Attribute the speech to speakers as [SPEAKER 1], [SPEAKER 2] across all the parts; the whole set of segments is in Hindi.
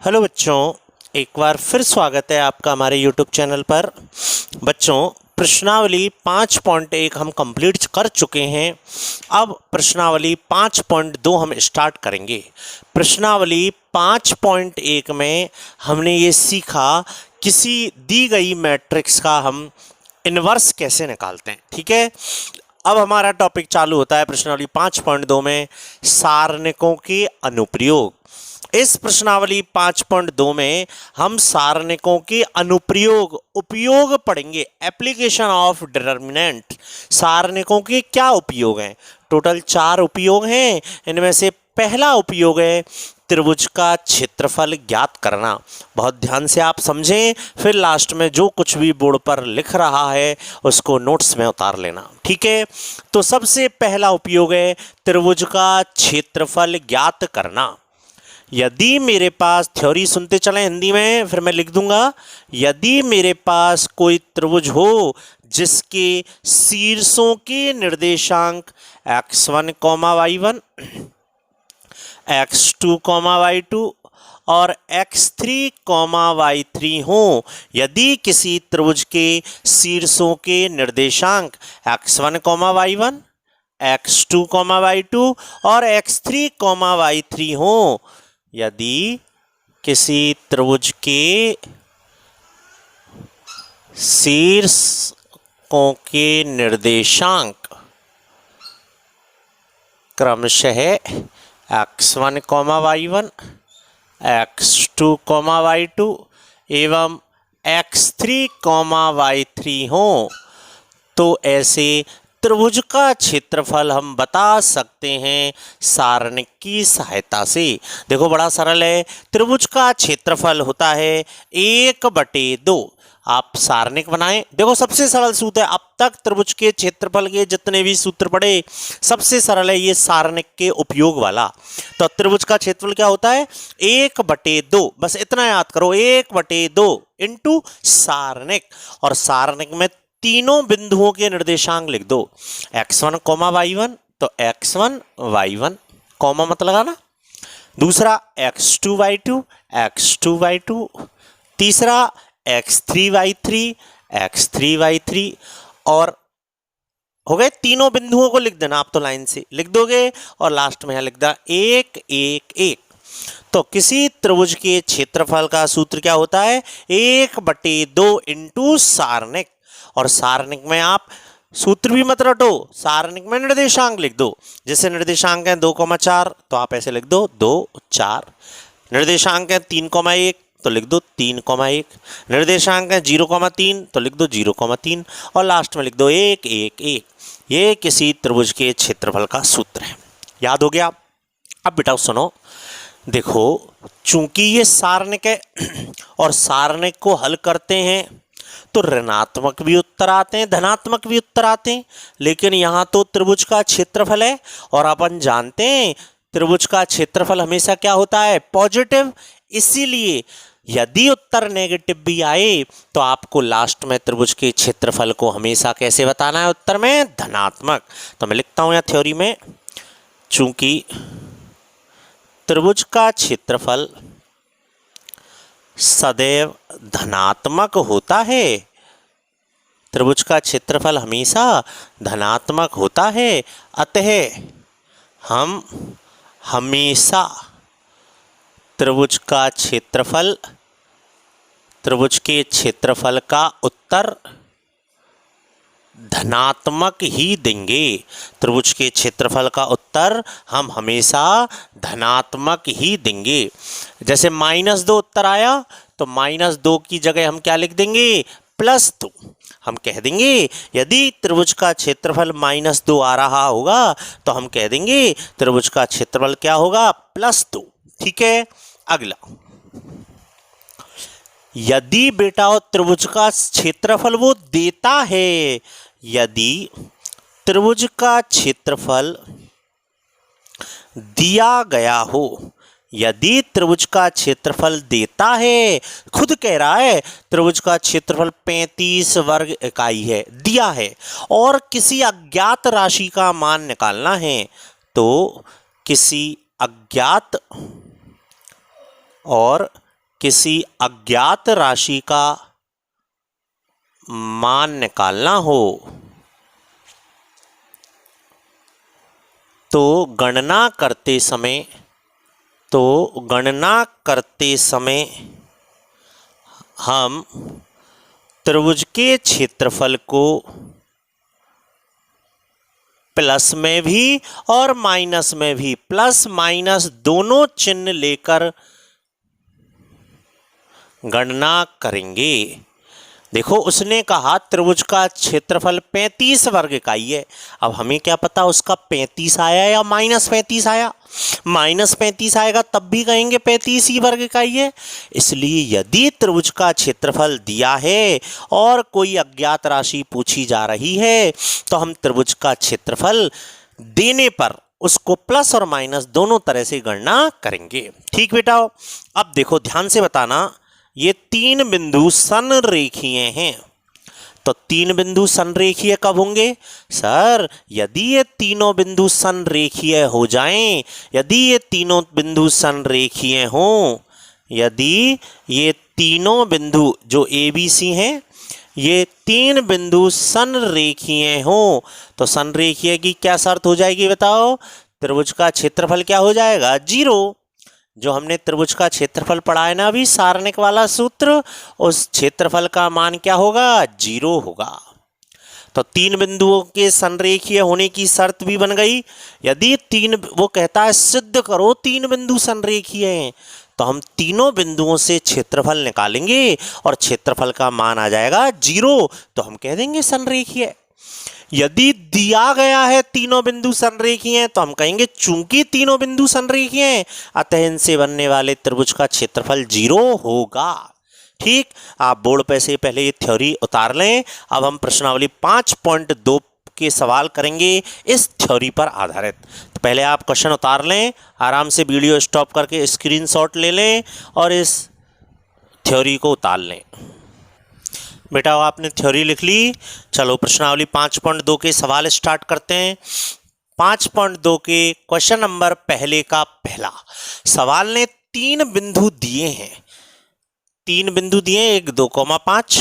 [SPEAKER 1] हेलो बच्चों, एक बार फिर स्वागत है आपका हमारे यूट्यूब चैनल पर। बच्चों, प्रश्नावली 5.1 हम कंप्लीट कर चुके हैं। अब प्रश्नावली 5.2 हम स्टार्ट करेंगे। प्रश्नावली 5.1 में हमने ये सीखा किसी दी गई मैट्रिक्स का हम इन्वर्स कैसे निकालते हैं। ठीक है, अब हमारा टॉपिक चालू होता है प्रश्नावली 5.2 में सारणिकों के अनुप्रयोग। इस प्रश्नावली 5.2 में हम सारणिकों के अनुप्रयोग उपयोग पढ़ेंगे। Application of determinant. सारणिकों के क्या उपयोग हैं? टोटल 4 उपयोग हैं। इनमें से पहला उपयोग है त्रिभुज का क्षेत्रफल ज्ञात करना। बहुत ध्यान से आप समझें, फिर लास्ट में जो कुछ भी बोर्ड पर लिख रहा है उसको नोट्स में उतार लेना। ठीक है, तो सबसे पहला उपयोग है त्रिभुज का क्षेत्रफल ज्ञात करना। यदि मेरे पास, थ्योरी सुनते चलें हिंदी में, फिर मैं लिख दूंगा। यदि मेरे पास कोई त्रिभुज हो जिसके शीर्षों के निर्देशांक x1, y1, x2, y2 और x3, y3 हों, यदि किसी त्रिभुज के शीर्षों के निर्देशांक x1, y1, x2, y2 और x3, y3 हों, यदि किसी त्रिभुज के शीर्षों के निर्देशांक क्रमशः x1, y1, x2, y2 एवं x3, y3 हों, तो ऐसे त्रिभुज का क्षेत्रफल हम बता सकते हैं सारणिक की सहायता से। देखो, बड़ा सरल है। त्रिभुज का क्षेत्रफल होता है 1/2। आप सारणिक बनाएं। देखो, सबसे सरल सूत्र है। अब तक त्रिभुज के क्षेत्रफल के जितने भी सूत्र पढ़े, सबसे सरल है ये सारणिक के उपयोग वाला। तो त्रिभुज का क्षेत्रफल क्या होता है? 1/2। बस इतना याद करो, 1/2 इंटू सारणिक। और सारणिक में तीनों बिंदुओं के निर्देशांक लिख दो। x1, y1 तो x1, y1 कॉमा मत लगाना। दूसरा x2, y2, x2, y2। तीसरा x3, y3, x3, y3। और हो गए, तीनों बिंदुओं को लिख देना। आप तो लाइन से लिख दोगे और लास्ट में यहां लिख दा 1, 1, 1। तो किसी त्रिभुज के क्षेत्रफल का सूत्र क्या होता है? 1/2 इंटू सारणिक। और सारणिक में आप सूत्र भी मत रटो, सारणिक में निर्देशांक लिख दो। जैसे निर्देशांक है 2, 4 तो आप ऐसे लिख दो 2, 4। निर्देशांक है 3, 1 तो लिख दो 3, 1। निर्देशांक है 0, 3 तो लिख दो 0, 3। और लास्ट में लिख दो 1, 1, 1। ये किसी त्रिभुज के क्षेत्रफल का सूत्र है। याद हो गया? अब बेटा सुनो, देखो, चूंकि ये सारणिक है और सारणिक को हल करते हैं तो ऋणात्मक भी उत्तर आते हैं, धनात्मक भी उत्तर आते हैं। लेकिन यहाँ तो त्रिभुज का क्षेत्रफल है और अपन जानते हैं त्रिभुज का क्षेत्रफल हमेशा क्या होता है? पॉजिटिव। इसीलिए यदि उत्तर नेगेटिव भी आए तो आपको लास्ट में त्रिभुज के क्षेत्रफल को हमेशा कैसे बताना है? उत्तर में धनात्मक। तो मैं लिखता हूं यहाँ थ्योरी में, चूंकि त्रिभुज का क्षेत्रफल सदैव धनात्मक होता है, त्रिभुज का क्षेत्रफल हमेशा धनात्मक होता है, अतः हम हमेशा त्रिभुज के क्षेत्रफल का उत्तर धनात्मक ही देंगे। त्रिभुज के क्षेत्रफल का उत्तर हम हमेशा धनात्मक ही देंगे। जैसे -2 उत्तर आया तो -2 की जगह हम क्या लिख देंगे? +2। हम कह देंगे यदि त्रिभुज का क्षेत्रफल -2 आ रहा होगा तो हम कह देंगे त्रिभुज का क्षेत्रफल क्या होगा? +2। ठीक है, अगला, यदि बेटा त्रिभुज का क्षेत्रफल वो देता है, यदि त्रिभुज का क्षेत्रफल दिया गया हो, यदि त्रिभुज का क्षेत्रफल देता है, खुद कह रहा है त्रिभुज का क्षेत्रफल 35 वर्ग इकाई है, दिया है, और किसी अज्ञात राशि का मान निकालना है, तो किसी अज्ञात और किसी अज्ञात राशि का मान निकालना हो तो गणना करते समय हम त्रिभुज के क्षेत्रफल को प्लस में भी और माइनस में भी, प्लस माइनस दोनों चिन्ह लेकर गणना करेंगे। देखो उसने कहा त्रिभुज का क्षेत्रफल 35 वर्ग इकाई है। अब हमें क्या पता उसका 35 आया या -35 आया। -35 आएगा तब भी कहेंगे 35 ही वर्ग इकाई है। इसलिए यदि त्रिभुज का क्षेत्रफल दिया है और कोई अज्ञात राशि पूछी जा रही है तो हम त्रिभुज का क्षेत्रफल देने पर उसको प्लस और माइनस दोनों तरह से गणना करेंगे। ठीक बेटा, अब देखो ध्यान से बताना, ये 3 बिंदु संरेखीय हैं। तो 3 बिंदु संरेखीय कब होंगे सर? यदि ये तीनों बिंदु संरेखीय हो जाएं, यदि ये तीनों बिंदु संरेखीय हों, यदि ये तीनों बिंदु जो ए बी सी हैं ये 3 बिंदु संरेखीय हों, तो संरेखीय की क्या शर्त हो जाएगी बताओ? त्रिभुज का क्षेत्रफल क्या हो जाएगा? 0। जो हमने त्रिभुज का क्षेत्रफल पढ़ा है ना अभी, सारणिक वाला सूत्र, उस क्षेत्रफल का मान क्या होगा? 0 होगा। तो 3 बिंदुओं के संरेखीय होने की शर्त भी बन गई। यदि वो कहता है सिद्ध करो 3 बिंदु संरेखीय हैं, तो हम तीनों बिंदुओं से क्षेत्रफल निकालेंगे और क्षेत्रफल का मान आ जाएगा 0, तो हम कह देंगे संरेखीय। यदि दिया गया है तीनों बिंदु संरेखीय हैं तो हम कहेंगे चूंकि तीनों बिंदु संरेखीय हैं अतः इनसे बनने वाले त्रिभुज का क्षेत्रफल 0 होगा। ठीक, आप बोर्ड पे से पहले ये थ्योरी उतार लें। अब हम प्रश्नावली 5.2 के सवाल करेंगे इस थ्योरी पर आधारित। तो पहले आप क्वेश्चन उतार लें, आराम से वीडियो स्टॉप करके स्क्रीनशॉट ले लें और इस थ्योरी को उतार लें। बेटा आपने थ्योरी लिख ली। चलो प्रश्नावली 5.2 के सवाल स्टार्ट करते हैं। 5.2 के क्वेश्चन नंबर पहले का पहला सवाल ने 3 बिंदु दिए हैं। 3 बिंदु दिए, 1 2,5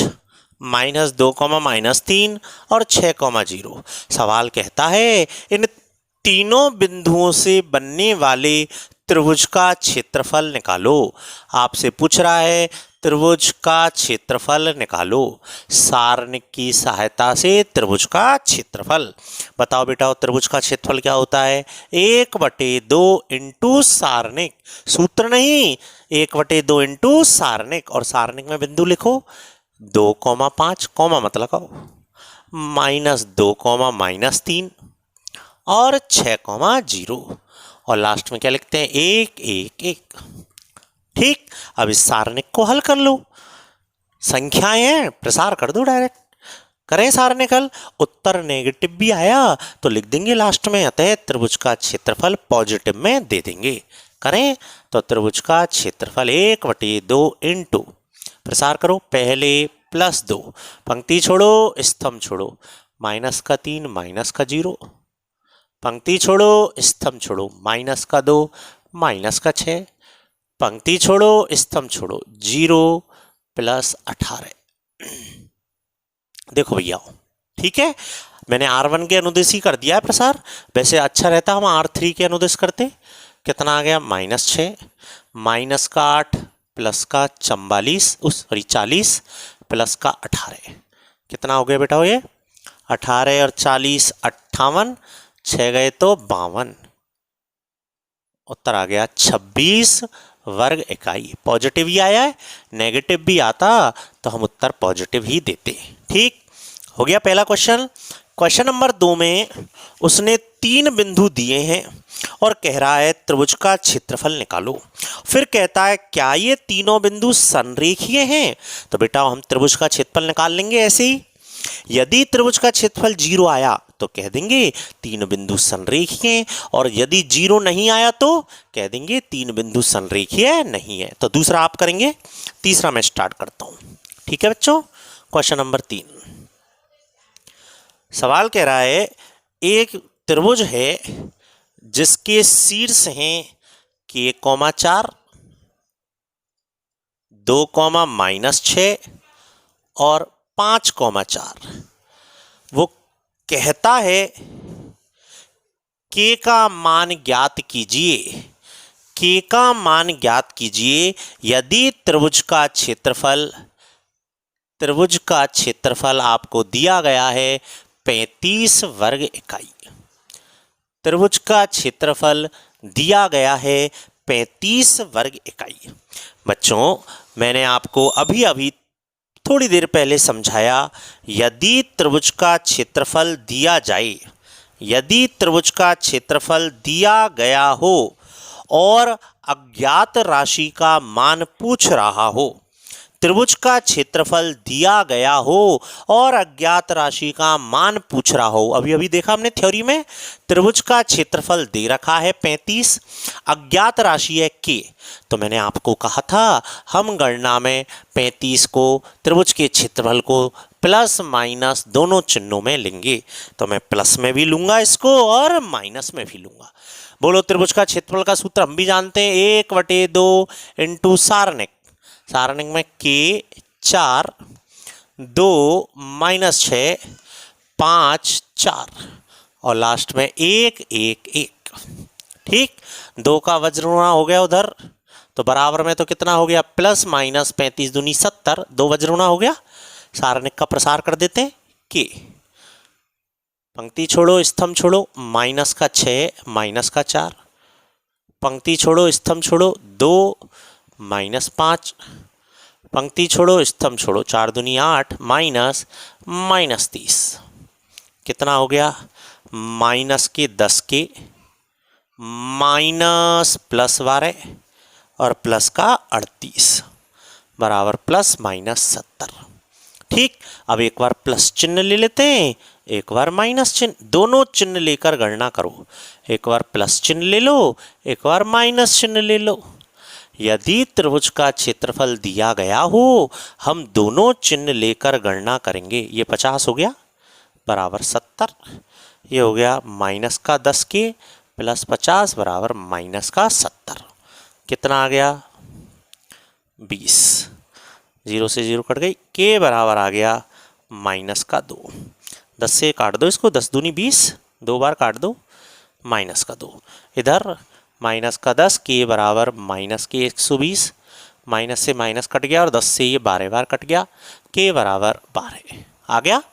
[SPEAKER 1] -2, -3 और 6,0। सवाल कहता है इन तीनों बिंदुओं से बनने वाले त्रिभुज का क्षेत्रफल निकालो। आपसे पूछ रहा है त्रिभुज का क्षेत्रफल निकालो, सारणिक की सहायता से त्रिभुज का क्षेत्रफल। बताओ बेटा त्रिभुज का क्षेत्रफल क्या होता है? 1/2 इंटू सारणिक, सूत्र नहीं, 1/2 इंटू सारणिक। और सारणिक में बिंदु लिखो 2,5, कॉमा मत लगाओ, -2, -3 और 6,0 और लास्ट में क्या लिखते हैं? 1 1 1। ठीक, अब इस सारणिक को हल कर लो। संख्याएं हैं, प्रसार कर दो डायरेक्ट। करें सारणिक हल, उत्तर नेगेटिव भी आया तो लिख देंगे लास्ट में, अतः त्रिभुज का क्षेत्रफल पॉजिटिव में दे देंगे। करें तो त्रिभुज का क्षेत्रफल 1/2 इंटू, प्रसार करो, पहले +2, पंक्ति छोड़ो स्तंभ छोड़ो, -3 -0, पंक्ति छोड़ो स्तंभ छोड़ो, -2 -6, पंक्ति छोड़ो स्तंभ छोड़ो, 0 + 18। देखो भैया, ठीक है, मैंने R1 के अनुदेश ही कर दिया है प्रसार। वैसे अच्छा रहता हम R3 के अनुदेश करते। कितना आ गया? -6 -8 +44 40 +18 कितना हो गया बेटा? ये 18 और 40 58, 6 गए तो 52, उत्तर आ गया 26 वर्ग इकाई। पॉजिटिव ही आया है, नेगेटिव भी आता तो हम उत्तर पॉजिटिव ही देते। ठीक हो गया पहला क्वेश्चन। क्वेश्चन नंबर 2 में उसने 3 बिंदु दिए हैं और कह रहा है त्रिभुज का क्षेत्रफल निकालो। फिर कहता है क्या ये तीनों बिंदु संरेखीय हैं? तो बेटा हम त्रिभुज का क्षेत्रफल निकाल लेंगे ऐसे ही। यदि त्रिभुज का क्षेत्रफल 0 आया तो कह देंगे 3 बिंदु संरेखीय, और यदि 0 नहीं आया तो कह देंगे 3 बिंदु संरेखीय नहीं है। तो दूसरा आप करेंगे, तीसरा मैं स्टार्ट करता हूं। ठीक है बच्चों, क्वेश्चन नंबर 3 सवाल कह रहा है एक त्रिभुज है जिसके शीर्ष हैं K, 4, 2, -6 और 5, 4। वो कहता है k का मान ज्ञात कीजिए, k का मान ज्ञात कीजिए यदि त्रिभुज का क्षेत्रफल आपको दिया गया है 35 वर्ग इकाई। त्रिभुज का क्षेत्रफल दिया गया है 35 वर्ग इकाई। बच्चों, मैंने आपको अभी अभी थोड़ी देर पहले समझाया, यदि त्रिभुज का क्षेत्रफल दिया जाए, यदि त्रिभुज का क्षेत्रफल दिया गया हो और अज्ञात राशि का मान पूछ रहा हो, त्रिभुज का क्षेत्रफल दिया गया हो और अज्ञात राशि का मान पूछ रहा हो। अभी अभी देखा हमने थ्योरी में, त्रिभुज का क्षेत्रफल दे रखा है 35, अज्ञात राशि है k। तो मैंने आपको कहा था हम गणना में 35 को, त्रिभुज के क्षेत्रफल को प्लस माइनस दोनों चिन्हों में लेंगे। तो मैं प्लस में भी लूंगा इसको और माइनस में भी लूंगा। बोलो, त्रिभुज का क्षेत्रफल का सूत्र हम भी जानते हैं, 1/2 इंटू सारणिक, सारणिक में k 4, 2 -6 5 4 और लास्ट में 1 1 1। ठीक, 2 का वज्रगुणा हो गया उधर, तो बराबर में तो कितना हो गया, प्लस माइनस 35 दूनी 70, 2 वज्रगुणा हो गया। सारणिक का प्रसार कर देते हैं, k पंक्ति छोड़ो स्तंभ छोड़ो, माइनस का 6 माइनस का 4, पंक्ति छोड़ो स्तंभ छोड़ो 2 -5, पंक्ति छोड़ो स्तंभ छोड़ो, 4 दूनी 8 माइनस -30, कितना हो गया, माइनस के 10 के माइनस प्लस 12 और प्लस का 38 बराबर प्लस माइनस 70। ठीक, अब एक बार प्लस चिन्ह ले लेते हैं, एक बार माइनस चिन्ह, दोनों चिन्ह लेकर गणना करो। एक बार प्लस चिन्ह ले लो, एक बार माइनस चिन्ह ले लो। यदि त्रिभुज का क्षेत्रफल दिया गया हो, हम दोनों चिन्ह लेकर गणना करेंगे। ये 50 हो गया बराबर 70, ये हो गया माइनस का 10 के प्लस 50 बराबर माइनस का 70, कितना आ गया 20, 0 से 0 कट गई, के बराबर आ गया माइनस का 2, 10 से काट दो इसको, 10 दूनी 20, 2 बार काट दो, माइनस का 2, इधर माइनस का 10, के बराबर माइनस के 120, माइनस से माइनस कट गया और 10 से ये 12 बार कट गया, के बराबर 12 आ गया।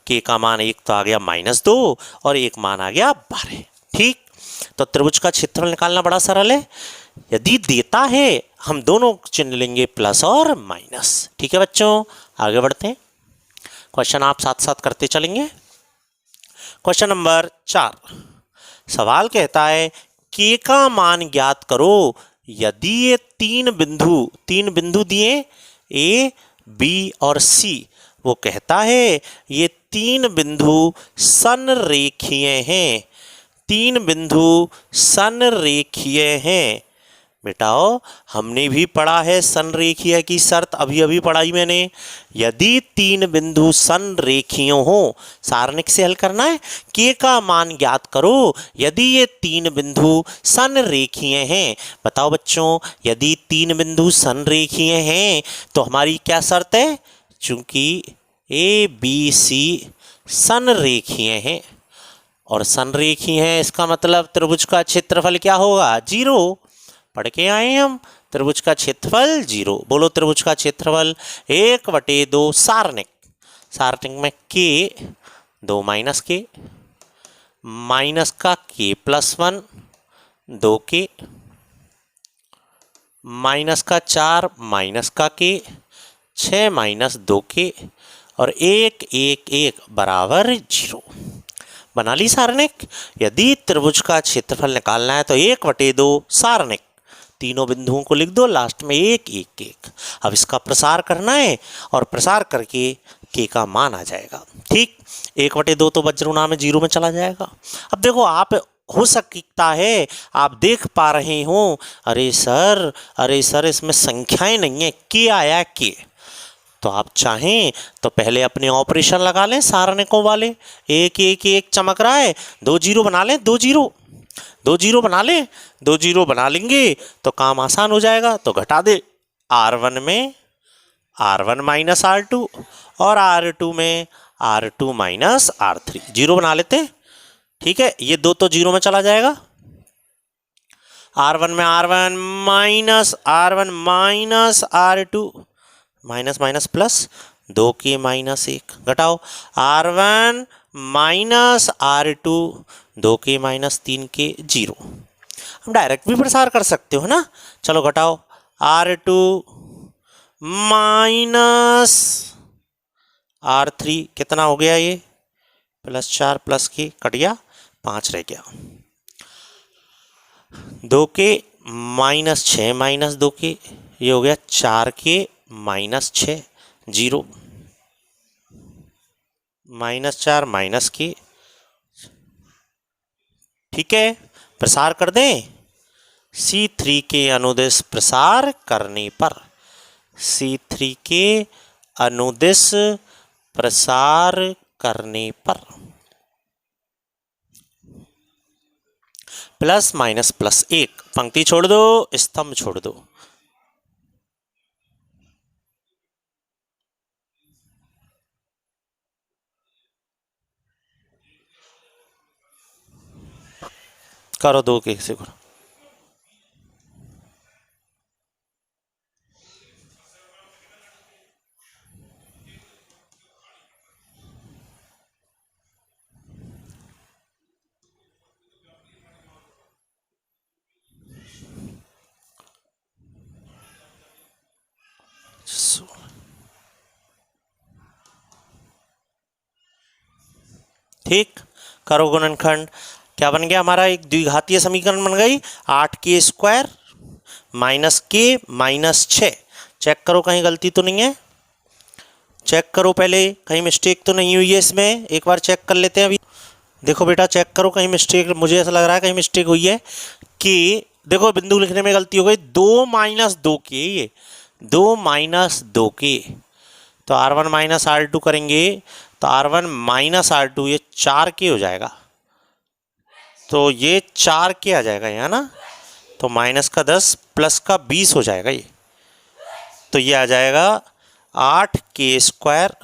[SPEAKER 1] के का मान एक तो आ गया -2 और एक मान आ गया 12। ठीक, तो त्रिभुज का क्षेत्रफल निकालना बड़ा सरल है। यदि देता है हम दोनों चिन्ह लेंगे प्लस और माइनस। ठीक है बच्चों, आगे बढ़ते हैं, क्वेश्चन आप साथ साथ करते चलेंगे। क्वेश्चन नंबर 4, सवाल कहता है k का मान ज्ञात करो यदि ये तीन बिंदु दिए A, B और C। वो कहता है ये तीन बिंदु संरेखीय हैं, तीन बिंदु संरेखीय हैं। बेटाओ, हमने भी पढ़ा है संरेखीय की शर्त, अभी अभी पढ़ाई मैंने। यदि तीन बिंदु संरेखीय हो, सारणिक से हल करना है, k का मान ज्ञात करो यदि ये तीन बिंदु संरेखीय हैं। बताओ बच्चों, यदि तीन बिंदु संरेखीय हैं तो हमारी क्या शर्त है, चूंकि A, B, C संरेखीय हैं और संरेखीय हैं, इसका मतलब त्रिभुज का क्षेत्रफल क्या होगा, 0। पढ़ के आए हम, त्रिभुज का क्षेत्रफल 0। बोलो, त्रिभुज का क्षेत्रफल 1/2 सारणिक, सारणिक में k 2 माइनस के, माइनस का k + 1 2 के, माइनस का 4 माइनस का k 6 माइनस 2 के और 1 1 1 बराबर 0। बना ली सारणिक। यदि त्रिभुज का क्षेत्रफल निकालना है तो 1/2 सारणिक, तीनों बिंदुओं को लिख दो, लास्ट में 1 1 1। अब इसका प्रसार करना है और प्रसार करके k का मान आ जाएगा। ठीक, 1/2 तो वज्रगुणा में 0 में चला जाएगा। अब देखो, आप हो सकता है आप देख पा रहे हो, अरे सर इसमें संख्याएं नहीं है, k आया k। तो आप चाहें तो पहले अपने ऑपरेशन लगा लें सारणिकों वाले, 1 1 1 चमक रहा है, 2 0 बना लें, 2 0 बना लें, 2 0 बना लेंगे तो काम आसान हो जाएगा। तो घटा दे, R1 में R1 माइनस R2 और R2 में R2 माइनस R3, जीरो बना लेते हैं। ठीक है, ये दो तो जीरो में चला जाएगा। R1 में R1 minus R2 minus minus plus, 2 के माइनस 1 घटाओ R1 माइनस R2, 2 के माइनस 3 के 0। हम डायरेक्ट भी प्रसार कर सकते हो ना। चलो घटाओ R2 माइनस R3, कितना हो गया ये, +4 प्लस के कट गया, 5 रह गया। 2 के माइनस 6 माइनस 2 के, ये हो गया 4 के माइनस 6, 0 -4 माइनस के। ठीक है, प्रसार कर दें। C3 के अनुदिश प्रसार करने पर, C3 के अनुदिश प्रसार करने पर प्लस माइनस प्लस 1, पंक्ति छोड़ दो, स्तंभ छोड़ दो। करो 2 के से करो। ठीक, करो गुणनखंड। क्या बन गया हमारा, एक द्विघातीय समीकरण बन गई, 8k² माइनस के माइनस 6। चेक करो कहीं गलती तो नहीं है, चेक करो पहले कहीं मिस्टेक तो नहीं हुई है इसमें, एक बार चेक कर लेते हैं। अभी देखो बेटा, चेक करो कहीं मिस्टेक, मुझे ऐसा लग रहा है कहीं मिस्टेक हुई है कि देखो बिंदु लिखने में गलती हो गई। 2 माइनस 2 के, ये 2 माइनस 2 के, तो R1 माइनस R2 करेंगे तो R1 माइनस R2 ये 4 के हो जाएगा, तो ये 4 के आ जाएगा यहाँ ना, तो माइनस का 10 प्लस का 20 हो जाएगा ये, तो ये आ जाएगा 8k²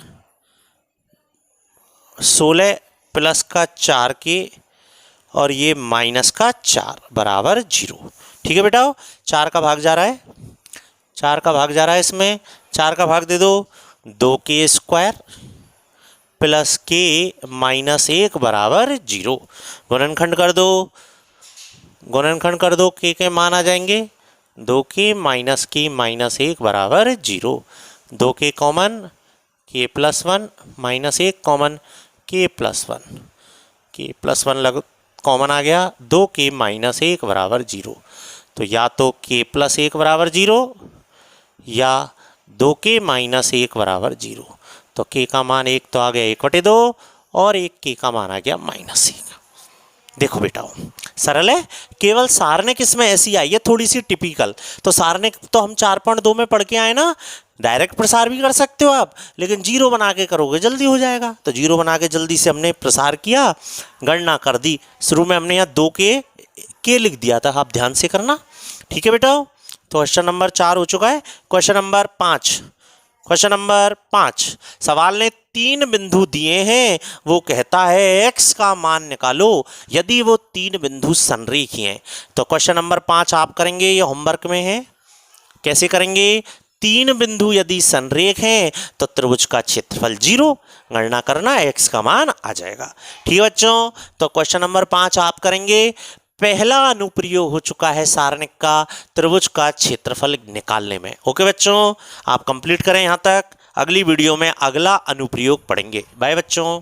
[SPEAKER 1] 16 प्लस का 4 के और ये माइनस का 4 बराबर 0। ठीक है बेटा, 4 का भाग जा रहा है, 4 का भाग जा रहा है इसमें, 4 का भाग दे दो, 2k² प्लस के माइनस 1 बराबर 0। गुणनखंड कर दो, गुणनखंड कर दो, के मान आ जाएंगे, 2k माइनस के माइनस 1 बराबर 0। 2k common, k plus 1 minus 1 common, k plus 1, k plus 1 लग कॉमन आ गया, 2k माइनस 1 बराबर 0। तो या तो k प्लस 1 बराबर 0 या 2k माइनस 1 बराबर 0। तो k का मान 1 तो आ गया 1/2 और एक k का मान आ गया -1। देखो बेटा सरल है, केवल सारनिक इसमें ऐसी आई है थोड़ी सी टिपिकल। तो सारनिक तो हम 4.2 में पढ़ के आए ना, डायरेक्ट प्रसार भी कर सकते हो आप, लेकिन जीरो बना के करोगे जल्दी हो जाएगा। तो जीरो बना के जल्दी से हमने प्रसार किया, गणना कर दी। शुरू में हमने यहाँ 2 के लिख दिया था, आप ध्यान से करना। ठीक है बेटा, तो क्वेश्चन नंबर 4 हो चुका है। क्वेश्चन नंबर 5, क्वेश्चन नंबर 5, सवाल ने 3 बिंदु दिए हैं, वो कहता है x का मान निकालो यदि वो 3 बिंदु संरेखीय हैं। तो क्वेश्चन नंबर 5 आप करेंगे, ये होमवर्क में है। कैसे करेंगे, 3 बिंदु यदि संरेख हैं तो त्रिभुज का क्षेत्रफल 0, गणना करना, x का मान आ जाएगा। ठीक है बच्चों, तो क्वेश्चन नंबर 5 आप करेंगे। पहला अनुप्रयोग हो चुका है सारनिक का त्रिभुज का क्षेत्रफल निकालने में। ओके बच्चों, आप कंप्लीट करें यहाँ तक, अगली वीडियो में अगला अनुप्रयोग पढ़ेंगे। बाय बच्चों।